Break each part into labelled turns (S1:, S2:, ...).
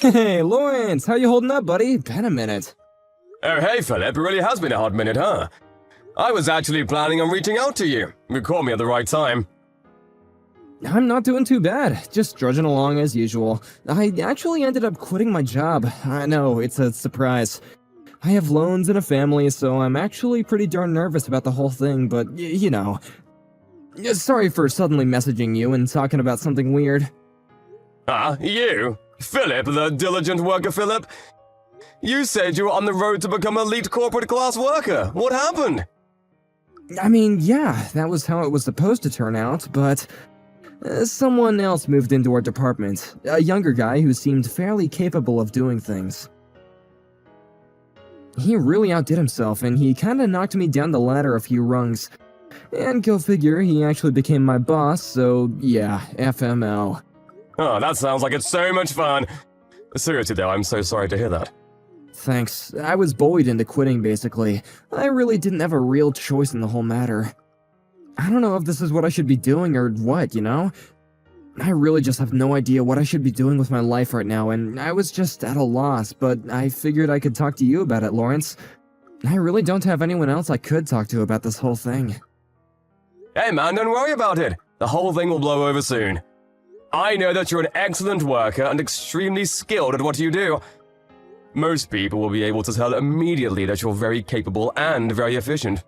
S1: Hey, Lawrence, how you holding up, buddy? Been a minute.
S2: Oh, hey, Philip, it really has been a hot minute, huh? I was actually planning on reaching out to you. You caught me at the right time.
S1: I'm not doing too bad, just drudging along as usual. I actually ended up quitting my job. I know, it's a surprise. I have loans and a family, so I'm actually pretty darn nervous about the whole thing, but you know. Sorry for suddenly messaging you and talking about something weird.
S2: You? Philip, the diligent worker Philip? You said you were on the road to become an elite corporate class worker. What happened?
S1: I mean, yeah, that was how it was supposed to turn out, but someone else moved into our department. A younger guy who seemed fairly capable of doing things. He really outdid himself, and he kinda knocked me down the ladder a few rungs. And go figure, he actually became my boss, so yeah, FML.
S2: Oh, that sounds like it's so much fun. Seriously though, I'm so sorry to hear that.
S1: Thanks. I was bullied into quitting, basically. I really didn't have a real choice in the whole matter. I don't know if this is what I should be doing or what, you know? I really just have no idea what I should be doing with my life right now, and I was just at a loss, but I figured I could talk to you about it, Lawrence. I really don't have anyone else I could talk to about this whole thing.
S2: Hey man, don't worry about it. The whole thing will blow over soon. I know that you're an excellent worker and extremely skilled at what you do. Most people will be able to tell immediately that you're very capable and very efficient.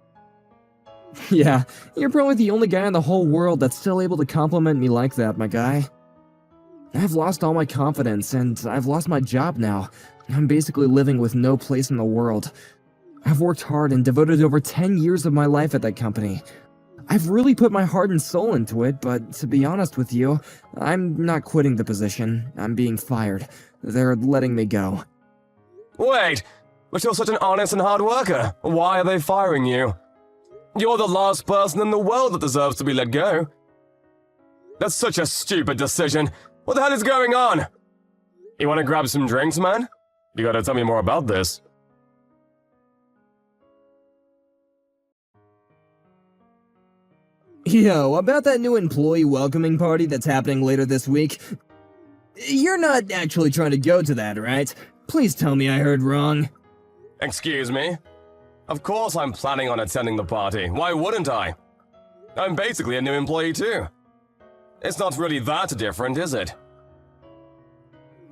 S1: Yeah, you're probably the only guy in the whole world that's still able to compliment me like that, my guy. I've lost all my confidence, and I've lost my job now. I'm basically living with no place in the world. I've worked hard and devoted over 10 years of my life at that company. I've really put my heart and soul into it, but to be honest with you, I'm not quitting the position. I'm being fired. They're letting me go.
S2: Wait, but you're such an honest and hard worker. Why are they firing you? You're the last person in the world that deserves to be let go. That's such a stupid decision. What the hell is going on? You want to grab some drinks, man? You gotta tell me more about this.
S1: Yo, about that new employee welcoming party that's happening later this week. You're not actually trying to go to that, right? Please tell me I heard wrong.
S2: Excuse me? Of course I'm planning on attending the party. Why wouldn't I? I'm basically a new employee too. It's not really that different, is it?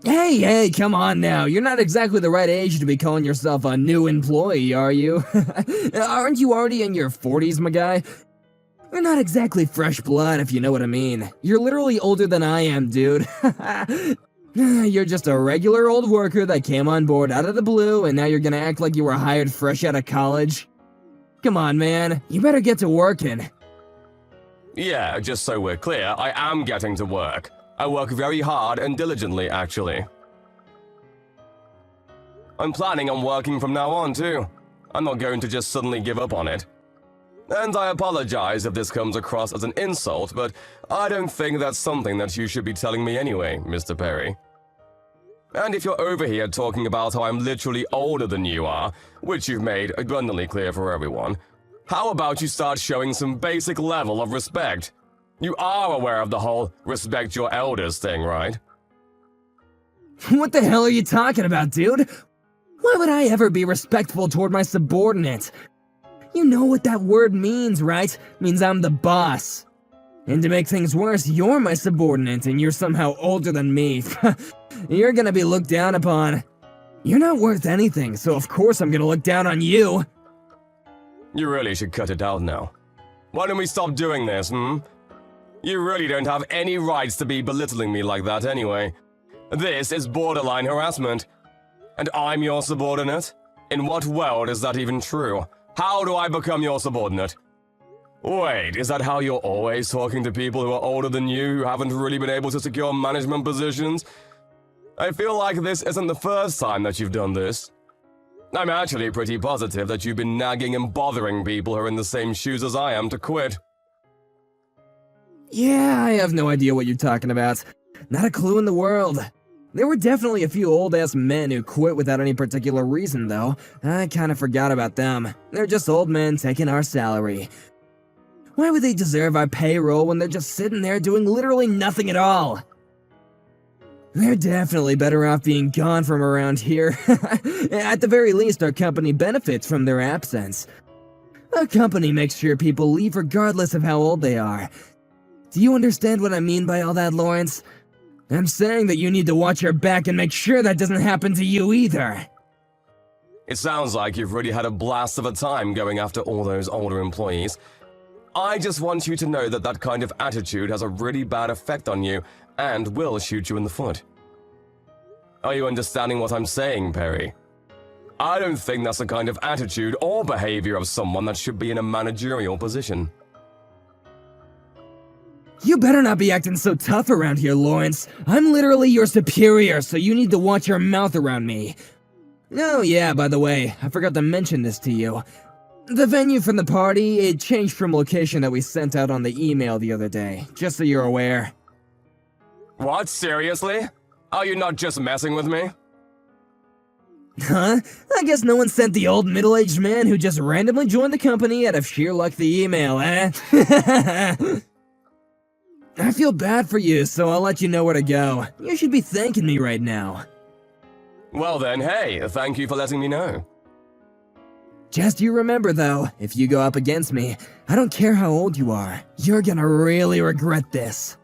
S1: Hey, come on now. You're not exactly the right age to be calling yourself a new employee, are you? Aren't you already in your 40s, my guy? You're not exactly fresh blood, if you know what I mean. You're literally older than I am, dude. You're just a regular old worker that came on board out of the blue, and now you're gonna act like you were hired fresh out of college? Come on, man. You better get to working.
S2: Yeah, just so we're clear, I am getting to work. I work very hard and diligently, actually. I'm planning on working from now on, too. I'm not going to just suddenly give up on it. And I apologize if this comes across as an insult, but I don't think that's something that you should be telling me anyway, Mr. Perry. And if you're over here talking about how I'm literally older than you are, which you've made abundantly clear for everyone, how about you start showing some basic level of respect? You are aware of the whole respect your elders thing, right?
S1: What the hell are you talking about, dude? Why would I ever be respectful toward my subordinate? You know what that word means, right? Means I'm the boss. And to make things worse, you're my subordinate and you're somehow older than me. You're gonna be looked down upon. You're not worth anything, so of course I'm gonna look down on you.
S2: You really should cut it out now. Why don't we stop doing this, You really don't have any rights to be belittling me like that anyway. This is borderline harassment. And I'm your subordinate? In what world is that even true? How do I become your subordinate? Wait, is that how you're always talking to people who are older than you who haven't really been able to secure management positions? I feel like this isn't the first time that you've done this. I'm actually pretty positive that you've been nagging and bothering people who are in the same shoes as I am to quit.
S1: Yeah, I have no idea what you're talking about. Not a clue in the world. There were definitely a few old-ass men who quit without any particular reason, though. I kinda forgot about them. They're just old men taking our salary. Why would they deserve our payroll when they're just sitting there doing literally nothing at all? They're definitely better off being gone from around here. At the very least, our company benefits from their absence. Our company makes sure people leave regardless of how old they are. Do you understand what I mean by all that, Lawrence? I'm saying that you need to watch your back and make sure that doesn't happen to you either.
S2: It sounds like you've really had a blast of a time going after all those older employees. I just want you to know that that kind of attitude has a really bad effect on you and will shoot you in the foot. Are you understanding what I'm saying, Perry? I don't think that's the kind of attitude or behavior of someone that should be in a managerial position.
S1: You better not be acting so tough around here, Lawrence. I'm literally your superior, so you need to watch your mouth around me. Oh yeah, by the way, I forgot to mention this to you. The venue for the party, it changed from location that we sent out on the email the other day, just so you're aware.
S2: What, seriously? Are you not just messing with me?
S1: Huh? I guess no one sent the old middle-aged man who just randomly joined the company out of sheer luck the email, eh? I feel bad for you, so I'll let you know where to go. You should be thanking me right now.
S2: Well then, hey, thank you for letting me know.
S1: Just you remember though, if you go up against me, I don't care how old you are, you're gonna really regret this.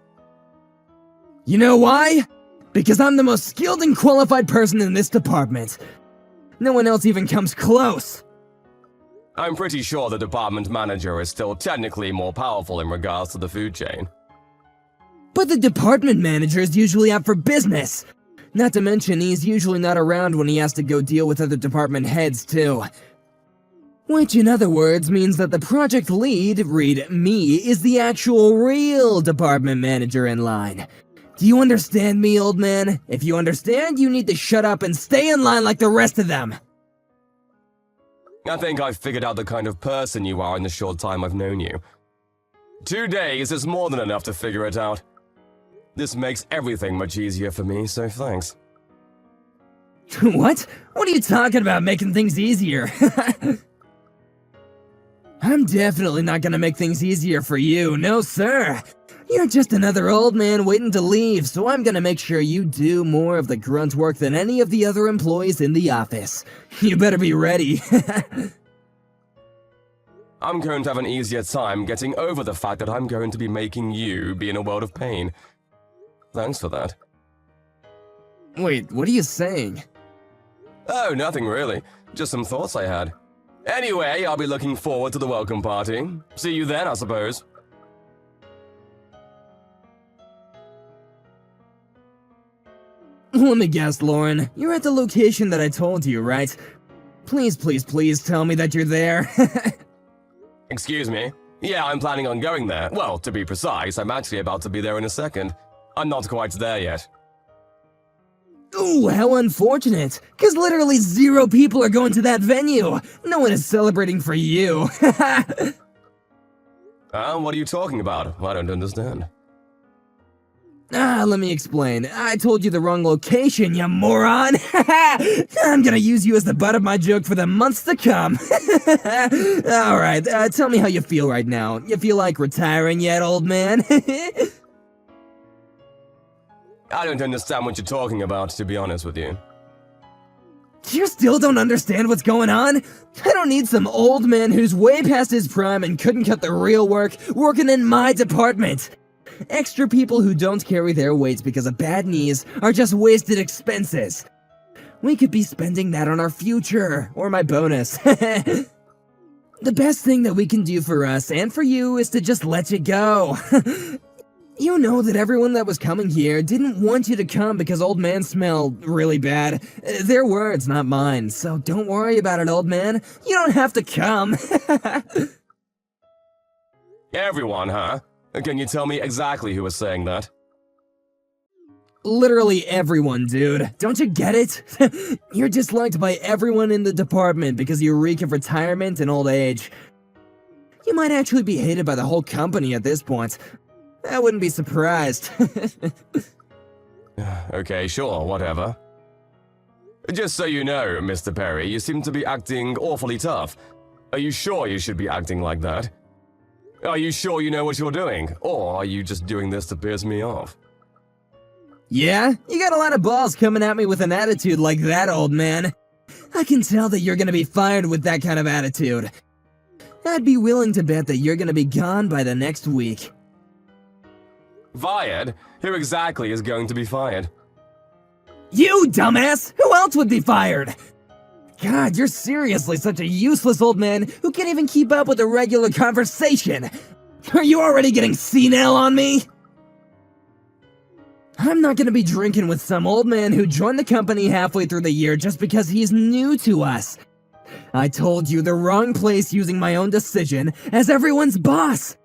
S1: You know why? Because I'm the most skilled and qualified person in this department. No one else even comes close.
S2: I'm pretty sure the department manager is still technically more powerful in regards to the food chain.
S1: But the department manager is usually out for business. Not to mention, he's usually not around when he has to go deal with other department heads, too. Which, in other words, means that the project lead, read me, is the actual real department manager in line. Do you understand me, old man? If you understand, you need to shut up and stay in line like the rest of them.
S2: I think I've figured out the kind of person you are in the short time I've known you. 2 days is more than enough to figure it out. This makes everything much easier for me, so thanks.
S1: What? What are you talking about, making things easier? I'm definitely not gonna make things easier for you, no sir. You're just another old man waiting to leave, so I'm gonna make sure you do more of the grunt work than any of the other employees in the office. You better be ready.
S2: I'm going to have an easier time getting over the fact that I'm going to be making you be in a world of pain. Thanks for that.
S1: Wait, what are you saying?
S2: Oh, nothing really. Just some thoughts I had. Anyway, I'll be looking forward to the welcome party. See you then, I suppose.
S1: Let me guess, Lauren. You're at the location that I told you, right? Please, please, please tell me that you're there.
S2: Excuse me? Yeah, I'm planning on going there. Well, to be precise, I'm actually about to be there in a second. I'm not quite there yet.
S1: Ooh, how unfortunate. Because literally 0 people are going to that venue. No one is celebrating for you.
S2: What are you talking about? I don't understand.
S1: Let me explain. I told you the wrong location, you moron! I'm gonna use you as the butt of my joke for the months to come. Alright, tell me how you feel right now. You feel like retiring yet, old man?
S2: I don't understand what you're talking about, to be honest with you.
S1: You still don't understand what's going on? I don't need some old man who's way past his prime and couldn't cut the real work working in my department. Extra people who don't carry their weights because of bad knees are just wasted expenses. We could be spending that on our future, or my bonus. The best thing that we can do for us and for you is to just let you go. You know that everyone that was coming here didn't want you to come because old man smelled really bad. Their words, not mine, so don't worry about it, old man. You don't have to come.
S2: Everyone, huh? Can you tell me exactly who was saying that?
S1: Literally everyone, dude. Don't you get it? You're disliked by everyone in the department because you reek of retirement and old age. You might actually be hated by the whole company at this point. I wouldn't be surprised.
S2: Okay, sure, whatever. Just so you know, Mr. Perry, you seem to be acting awfully tough. Are you sure you should be acting like that? Are you sure you know what you're doing? Or are you just doing this to piss me off?
S1: Yeah? You got a lot of balls coming at me with an attitude like that, old man. I can tell that you're gonna be fired with that kind of attitude. I'd be willing to bet that you're gonna be gone by the next week.
S2: Fired? Who exactly is going to be fired?
S1: You, dumbass! Who else would be fired? God, you're seriously such a useless old man who can't even keep up with a regular conversation. Are you already getting senile on me? I'm not gonna be drinking with some old man who joined the company halfway through the year just because he's new to us. I told you the wrong place using my own decision as everyone's boss.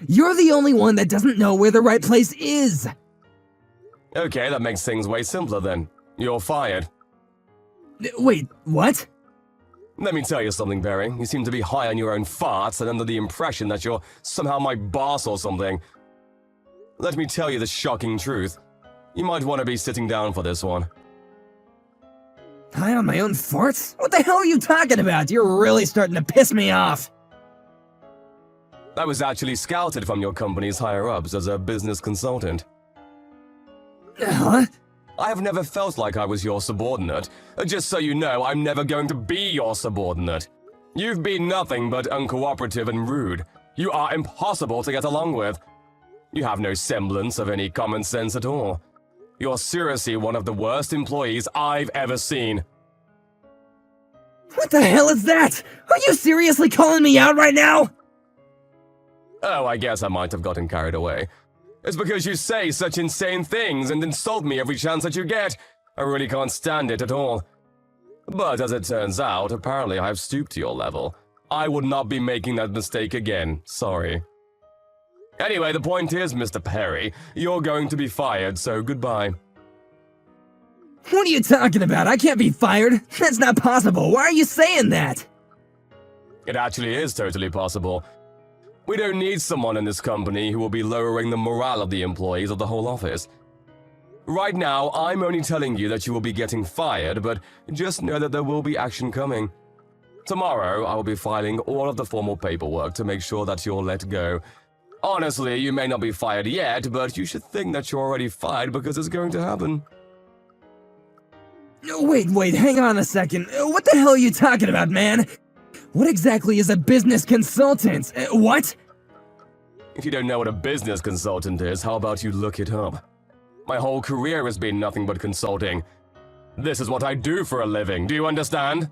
S1: You're the only one that doesn't know where the right place is.
S2: Okay, that makes things way simpler then. You're fired.
S1: Wait, what?
S2: Let me tell you something, Barry. You seem to be high on your own farts and under the impression that you're somehow my boss or something. Let me tell you the shocking truth. You might want to be sitting down for this one.
S1: High on my own farts? What the hell are you talking about? You're really starting to piss me off.
S2: I was actually scouted from your company's higher-ups as a business consultant.
S1: Huh?
S2: I have never felt like I was your subordinate. Just so you know, I'm never going to be your subordinate. You've been nothing but uncooperative and rude. You are impossible to get along with. You have no semblance of any common sense at all. You're seriously one of the worst employees I've ever seen.
S1: What the hell is that? Are you seriously calling me out right now?
S2: Oh, I guess I might have gotten carried away. It's because you say such insane things and insult me every chance that you get. I really can't stand it at all. But as it turns out, apparently I've stooped to your level. I would not be making that mistake again, sorry. Anyway, the point is, Mr. Perry, you're going to be fired, so goodbye.
S1: What are you talking about? I can't be fired. That's not possible. Why are you saying that?
S2: It actually is totally possible. We don't need someone in this company who will be lowering the morale of the employees of the whole office. Right now, I'm only telling you that you will be getting fired, but just know that there will be action coming. Tomorrow, I will be filing all of the formal paperwork to make sure that you're let go. Honestly, you may not be fired yet, but you should think that you're already fired because it's going to happen.
S1: Wait, hang on a second. What the hell are you talking about, man? What exactly is a business consultant? What?
S2: If you don't know what a business consultant is, how about you look it up? My whole career has been nothing but consulting. This is what I do for a living, do you understand?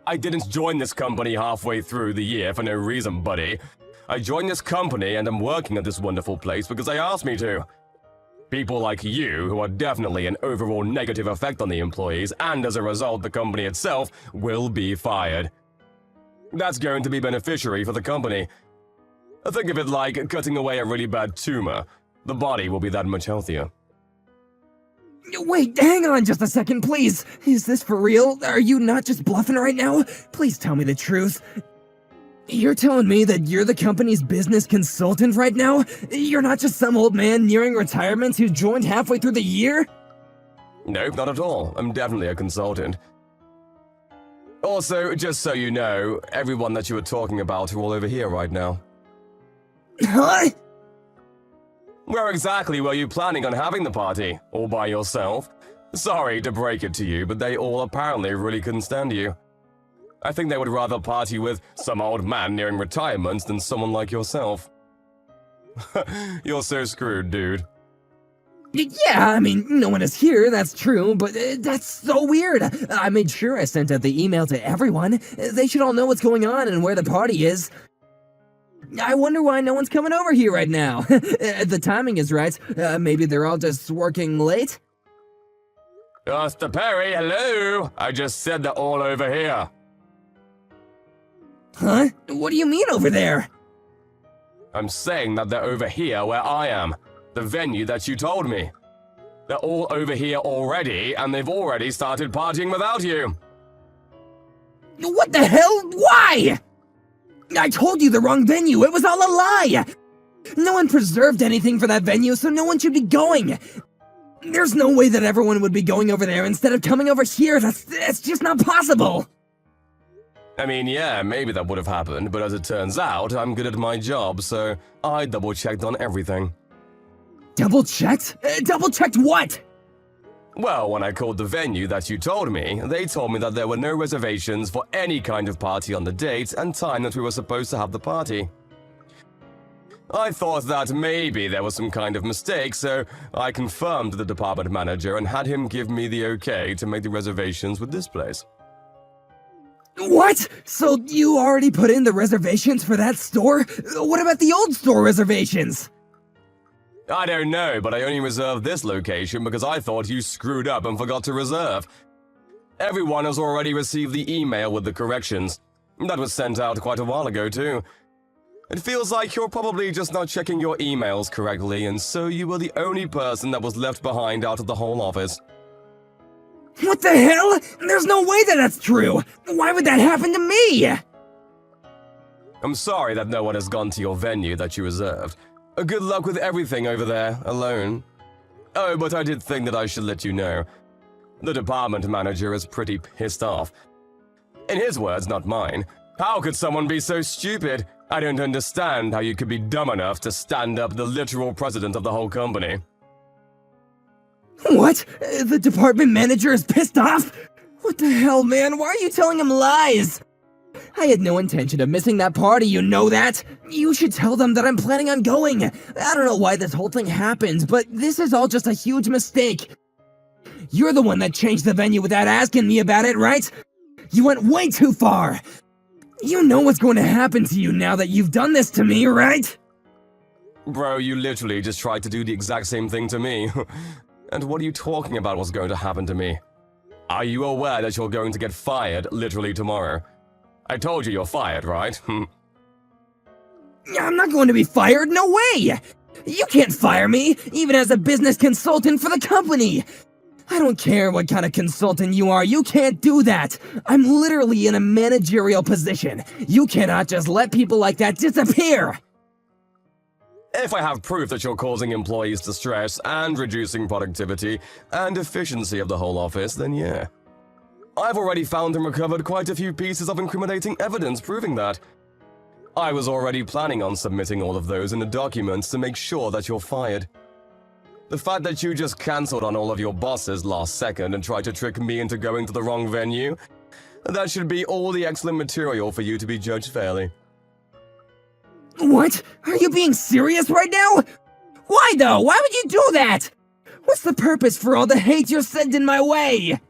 S2: I didn't join this company halfway through the year for no reason, buddy. I joined this company and I'm working at this wonderful place because they asked me to. People like you, who are definitely an overall negative effect on the employees, and as a result, the company itself, will be fired. That's going to be beneficiary for the company. Think of it like cutting away a really bad tumor. The body will be that much healthier.
S1: Wait, hang on just a second, please. Is this for real? Are you not just bluffing right now? Please tell me the truth. You're telling me that you're the company's business consultant right now? You're not just some old man nearing retirement who joined halfway through the year?
S2: Nope, not at all. I'm definitely a consultant. Also, just so you know, everyone that you were talking about are all over here right now.
S1: Huh?
S2: Where exactly were you planning on having the party? All by yourself? Sorry to break it to you, but they all apparently really couldn't stand you. I think they would rather party with some old man nearing retirement than someone like yourself. You're so screwed, dude.
S1: Yeah, I mean, no one is here, that's true, but that's so weird. I made sure I sent out the email to everyone. They should all know what's going on and where the party is. I wonder why no one's coming over here right now. The timing is right. Maybe they're all just working late?
S2: Mr. Perry, hello! I just said they're all over here.
S1: Huh? What do you mean over there?
S2: I'm saying that they're over here where I am. The venue that you told me. They're all over here already, and they've already started partying without you.
S1: What the hell? Why? I told you the wrong venue. It was all a lie. No one preserved anything for that venue, so no one should be going. There's no way that everyone would be going over there instead of coming over here. That's just not possible.
S2: I mean, yeah, maybe that would have happened, but as it turns out, I'm good at my job, so I double-checked on everything.
S1: Double-checked? Double-checked what?
S2: Well, when I called the venue that you told me, they told me that there were no reservations for any kind of party on the date and time that we were supposed to have the party. I thought that maybe there was some kind of mistake, so I confirmed to the department manager and had him give me the okay to make the reservations with this place.
S1: What? So you already put in the reservations for that store? What about the old store reservations?
S2: I don't know, but I only reserved this location because I thought you screwed up and forgot to reserve. Everyone has already received the email with the corrections. That was sent out quite a while ago, too. It feels like you're probably just not checking your emails correctly, and so you were the only person that was left behind out of the whole office.
S1: What the hell? There's no way that that's true! Why would that happen to me?
S2: I'm sorry that no one has gone to your venue that you reserved. Good luck with everything over there, alone. Oh, but I did think that I should let you know. The department manager is pretty pissed off. In his words, not mine. How could someone be so stupid? I don't understand how you could be dumb enough to stand up the literal president of the whole company.
S1: What? The department manager is pissed off? What the hell, man? Why are you telling him lies? I had no intention of missing that party, you know that? You should tell them that I'm planning on going. I don't know why this whole thing happened, but this is all just a huge mistake. You're the one that changed the venue without asking me about it, right? You went way too far. You know what's going to happen to you now that you've done this to me, right?
S2: Bro, you literally just tried to do the exact same thing to me. And what are you talking about what's going to happen to me? Are you aware that you're going to get fired literally tomorrow? I told you you're fired, right?
S1: I'm not going to be fired, no way! You can't fire me, even as a business consultant for the company! I don't care what kind of consultant you are, you can't do that! I'm literally in a managerial position. You cannot just let people like that disappear!
S2: If I have proof that you're causing employees distress and reducing productivity and efficiency of the whole office, then yeah. I've already found and recovered quite a few pieces of incriminating evidence proving that. I was already planning on submitting all of those in the documents to make sure that you're fired. The fact that you just cancelled on all of your bosses last second and tried to trick me into going to the wrong venue, that should be all the excellent material for you to be judged fairly.
S1: What? Are you being serious right now? Why though? Why would you do that? What's the purpose for all the hate you're sending my way?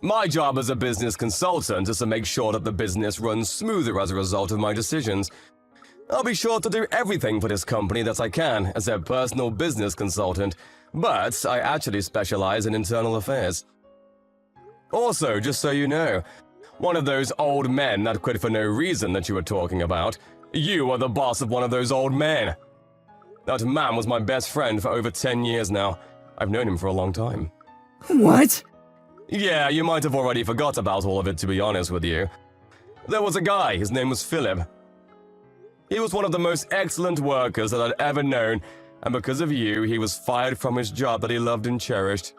S2: My job as a business consultant is to make sure that the business runs smoother as a result of my decisions. I'll be sure to do everything for this company that I can as their personal business consultant, but I actually specialize in internal affairs. Also, just so you know, one of those old men that quit for no reason that you were talking about, you are the boss of one of those old men. That man was my best friend for over 10 years now. I've known him for a long time.
S1: What?
S2: Yeah, you might have already forgot about all of it, to be honest with you. There was a guy, his name was Philip. He was one of the most excellent workers that I'd ever known, and because of you, he was fired from his job that he loved and cherished.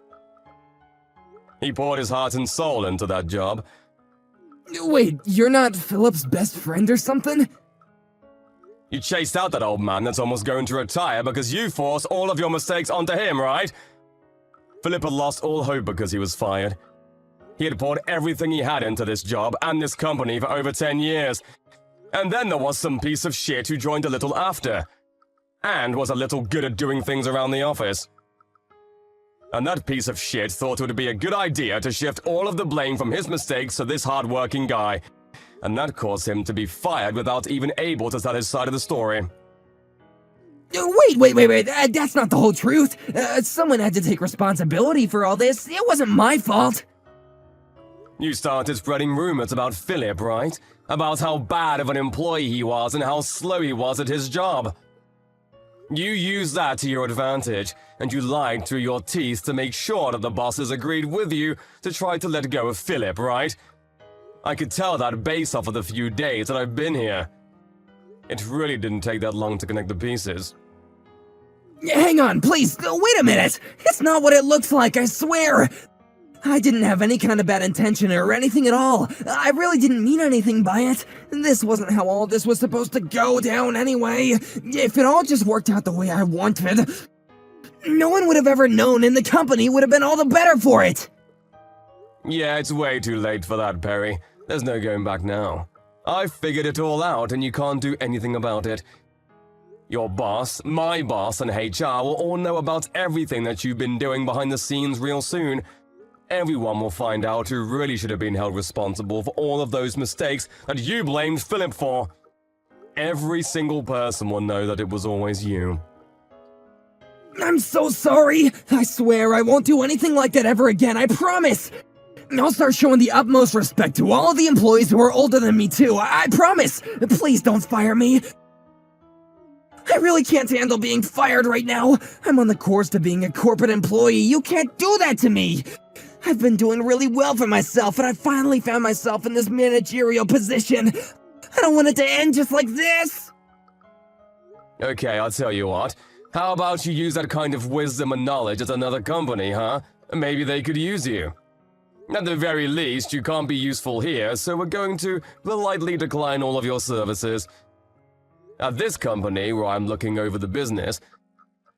S2: He poured his heart and soul into that job.
S1: Wait, you're not Philip's best friend or something?
S2: You chased out that old man that's almost going to retire because you forced all of your mistakes onto him, right? Philip had lost all hope because he was fired. He had poured everything he had into this job and this company for over 10 years. And then there was some piece of shit who joined a little after, and was a little good at doing things around the office. And that piece of shit thought it would be a good idea to shift all of the blame from his mistakes to this hard-working guy. And that caused him to be fired without even able to tell his side of the story.
S1: Wait, that's not the whole truth. Someone had to take responsibility for all this. It wasn't my fault.
S2: You started spreading rumors about Philip, right? About how bad of an employee he was and how slow he was at his job. You used that to your advantage, and you lied through your teeth to make sure that the bosses agreed with you to try to let go of Philip, right? I could tell that based off of the few days that I've been here. It really didn't take that long to connect the pieces.
S1: Hang on, please, wait a minute! It's not what it looks like, I swear! I didn't have any kind of bad intention or anything at all. I really didn't mean anything by it. This wasn't how all this was supposed to go down anyway. If it all just worked out the way I wanted... No one would have ever known, and the company would have been all the better for it!
S2: Yeah, it's way too late for that, Perry. There's no going back now. I've figured it all out, and you can't do anything about it. Your boss, my boss, and HR will all know about everything that you've been doing behind the scenes real soon. Everyone will find out who really should have been held responsible for all of those mistakes that you blamed Philip for. Every single person will know that it was always you.
S1: I'm so sorry! I swear I won't do anything like that ever again, I promise! I'll start showing the utmost respect to all of the employees who are older than me too, I promise! Please don't fire me! I really can't handle being fired right now! I'm on the course to being a corporate employee, you can't do that to me! I've been doing really well for myself, and I finally found myself in this managerial position! I don't want it to end just like this!
S2: Okay, I'll tell you what. How about you use that kind of wisdom and knowledge at another company, huh? Maybe they could use you. At the very least, you can't be useful here, so we're going to politely decline all of your services. At this company, where I'm looking over the business,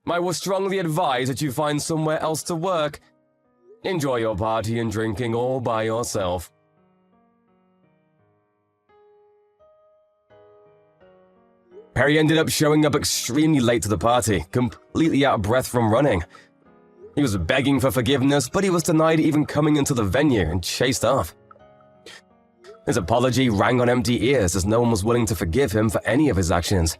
S2: I will strongly advise that you find somewhere else to work. Enjoy your party and drinking all by yourself. Perry ended up showing up extremely late to the party, completely out of breath from running. He was begging for forgiveness, but he was denied even coming into the venue and chased off. His apology rang on empty ears as no one was willing to forgive him for any of his actions.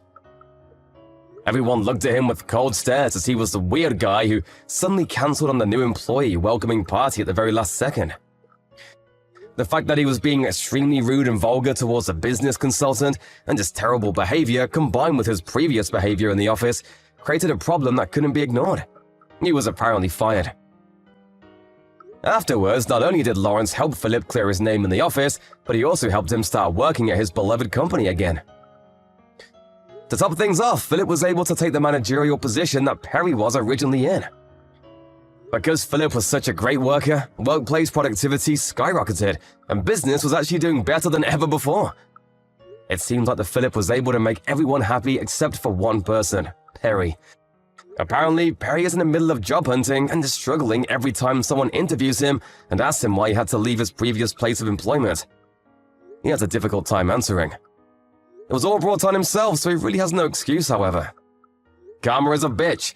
S2: Everyone looked at him with cold stares as he was the weird guy who suddenly cancelled on the new employee welcoming party at the very last second. The fact that he was being extremely rude and vulgar towards a business consultant and his terrible behavior combined with his previous behavior in the office created a problem that couldn't be ignored. He was apparently fired. Afterwards, not only did Lawrence help Philip clear his name in the office, but he also helped him start working at his beloved company again. To top things off, Philip was able to take the managerial position that Perry was originally in. Because Philip was such a great worker, workplace productivity skyrocketed, and business was actually doing better than ever before. It seemed like Philip was able to make everyone happy except for one person, Perry. Apparently, Perry is in the middle of job hunting and is struggling every time someone interviews him and asks him why he had to leave his previous place of employment. He has a difficult time answering. It was all brought on himself, so he really has no excuse, however. Karma is a bitch,